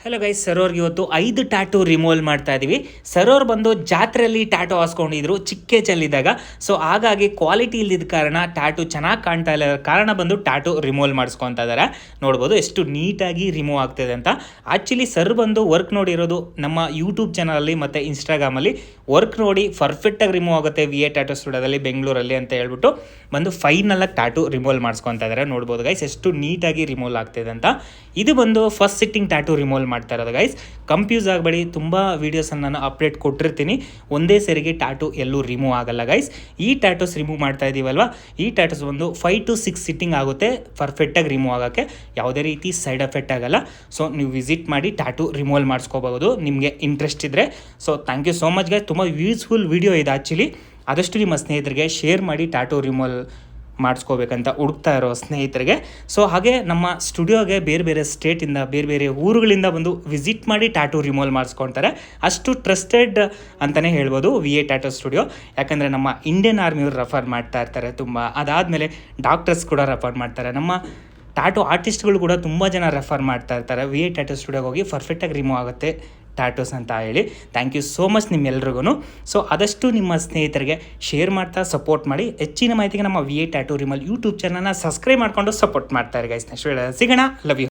Hello guys, ಸರೋರ್ಗೆ ಇವತ್ತು 5 tattoo removal ಮಾಡ್ತಾ ಇದ್ದೀವಿ. ಸರೋರ್ ಬಂದು ಜಾತ್ರೆಯಲ್ಲಿ ಟ್ಯಾಟೂ ಹಾಸ್ಕೊಂಡಿದ್ರು ಚಿಕ್ಕೇಜಲ್ಲಿದ್ದಾಗ. ಸೊ ಹಾಗಾಗಿ ಕ್ವಾಲಿಟಿ ಇಲ್ಲದ ಕಾರಣ ಟ್ಯಾಟೂ ಚೆನ್ನಾಗಿ ಕಾಣ್ತಾ ಇಲ್ಲ ಕಾರಣ ಬಂದು ಟ್ಯಾಟೂ ರಿಮೂವಲ್ ಮಾಡಿಸ್ಕೊತಾ ಇದ್ದಾರೆ. ನೋಡ್ಬೋದು ಎಷ್ಟು ನೀಟಾಗಿ ರಿಮೂವ್ ಆಗ್ತಿದೆ ಅಂತ. ಆ್ಯಕ್ಚುಲಿ ಸರ್ ಬಂದು ವರ್ಕ್ ನೋಡಿರೋದು ನಮ್ಮ ಯೂಟ್ಯೂಬ್ ಚಾನಲಲ್ಲಿ ಮತ್ತು ಇನ್ಸ್ಟಾಗ್ರಾಮಲ್ಲಿ ವರ್ಕ್ ನೋಡಿ ಪರ್ಫೆಕ್ಟಾಗಿ ರಿಮೂವ್ ಆಗುತ್ತೆ VA ಟ್ಯಾಟೂ ಸ್ಟುಡಿಯೋದಲ್ಲಿ ಬೆಂಗಳೂರಲ್ಲಿ ಅಂತ ಹೇಳ್ಬಿಟ್ಟು ಬಂದು ಫೈನಲಾಗಿ ಟ್ಯಾಟೂ ರಿಮೂವಲ್ ಮಾಡಿಸ್ಕೊತಾ ಇದ್ದಾರೆ. ನೋಡ್ಬೋದು ಗೈಸ್ ಎಷ್ಟು ನೀಟಾಗಿ ರಿಮೂವಲ್ ಆಗ್ತಿದೆ ಅಂತ. ಇದು ಬಂದು ಫಸ್ಟ್ ಸಿಟ್ಟಿಂಗ್ ಟ್ಯಾಟೂ ರಿಮೂವಲ್ ಮಾಡ್ತಾ ಇರೋದು ಗೈಸ್. ಕನ್ಫ್ಯೂಸ್ ಆಗಬೇಡಿ, ತುಂಬ ವೀಡಿಯೋಸನ್ನು ನಾನು ಅಪ್ಡೇಟ್ ಕೊಟ್ಟಿರ್ತೀನಿ. ಒಂದೇ ಸರಿಗೆ ಟ್ಯಾಟೂ ಎಲ್ಲೂ ರಿಮೂವ್ ಆಗಲ್ಲ ಗೈಸ್. ಈ ಟ್ಯಾಟೂಸ್ ರಿಮೂವ್ ಮಾಡ್ತಾ ಇದ್ದೀವಲ್ವ, ಈ ಟ್ಯಾಟೂಸ್ ಒಂದು 5 to 6 ಸಿಟ್ಟಿಂಗ್ ಆಗುತ್ತೆ ಪರ್ಫೆಕ್ಟಾಗಿ ರಿಮೂವ್ ಆಗೋಕ್ಕೆ. ಯಾವುದೇ ರೀತಿ ಸೈಡ್ ಎಫೆಕ್ಟ್ ಆಗಲ್ಲ. ಸೊ ನೀವು ವಿಸಿಟ್ ಮಾಡಿ ಟ್ಯಾಟೂ ರಿಮೂವಲ್ ಮಾಡಿಸ್ಕೋಬಹುದು ನಿಮಗೆ ಇಂಟ್ರೆಸ್ಟ್ ಇದ್ದರೆ. So thank you so much guys. ತುಂಬ ಯೂಸ್ಫುಲ್ ವಿಡಿಯೋ ಇದೆ ಆ್ಯಕ್ಚುಲಿ. ಆದಷ್ಟು ನಿಮ್ಮ ಸ್ನೇಹಿತರಿಗೆ ಶೇರ್ ಮಾಡಿ ಟ್ಯಾಟೂ ರಿಮೂವಲ್ ಮಾಡಿಸ್ಕೋಬೇಕಂತ ಹುಡುಕ್ತಾ ಇರೋ ಸ್ನೇಹಿತರಿಗೆ. ಸೊ ಹಾಗೆ ನಮ್ಮ ಸ್ಟುಡಿಯೋಗೆ ಬೇರೆ ಬೇರೆ ಸ್ಟೇಟಿಂದ ಬೇರೆ ಬೇರೆ ಊರುಗಳಿಂದ ಬಂದು ವಿಸಿಟ್ ಮಾಡಿ ಟ್ಯಾಟೂ ರಿಮೂವಲ್ ಮಾಡಿಸ್ಕೊಳ್ತಾರೆ. ಅಷ್ಟು ಟ್ರಸ್ಟೆಡ್ ಅಂತಲೇ ಹೇಳ್ಬೋದು VA ಟ್ಯಾಟೂ ಸ್ಟುಡಿಯೋ. ಯಾಕಂದರೆ ನಮ್ಮ ಇಂಡಿಯನ್ ಆರ್ಮಿಯವರು ರೆಫರ್ ಮಾಡ್ತಾ ಇರ್ತಾರೆ ತುಂಬ. ಅದಾದಮೇಲೆ ಡಾಕ್ಟರ್ಸ್ ಕೂಡ ರೆಫರ್ ಮಾಡ್ತಾರೆ. ನಮ್ಮ ಟ್ಯಾಟೂ ಆರ್ಟಿಸ್ಟ್ಗಳು ಕೂಡ ತುಂಬ ಜನ ರೆಫರ್ ಮಾಡ್ತಾ ಇರ್ತಾರೆ. VA ಟ್ಯಾಟೂ ಸ್ಟುಡಿಯೋಗೆ ಹೋಗಿ ಪರ್ಫೆಕ್ಟಾಗಿ ರಿಮೂವ್ ಆಗುತ್ತೆ ಟ್ಯಾಟೂಸ್ ಅಂತ ಹೇಳಿ. ಥ್ಯಾಂಕ್ ಯು ಸೋ ಮಚ್ ನಿಮ್ಮೆಲ್ರಿಗೂ. ಸೊ ಆದಷ್ಟು ನಿಮ್ಮ ಸ್ನೇಹಿತರಿಗೆ ಶೇರ್ ಮಾಡ್ತಾ ಸಪೋರ್ಟ್ ಮಾಡಿ. ಹೆಚ್ಚಿನ ಮಾಹಿತಿಗೆ ನಮ್ಮ VA ಟ್ಯಾಟೂ ರಿಮೂವಲ್ ಯೂಟ್ಯೂಬ್ ಚಾನಲ್ನ ಸಬ್ಸ್ಕ್ರೈಬ್ ಮಾಡಿಕೊಂಡು ಸಪೋರ್ಟ್ ಮಾಡ್ತಾರೆ ಗೈಸ್. ನೆಕ್ಸ್ಟ್ ಸಿಗೋಣ. Love you.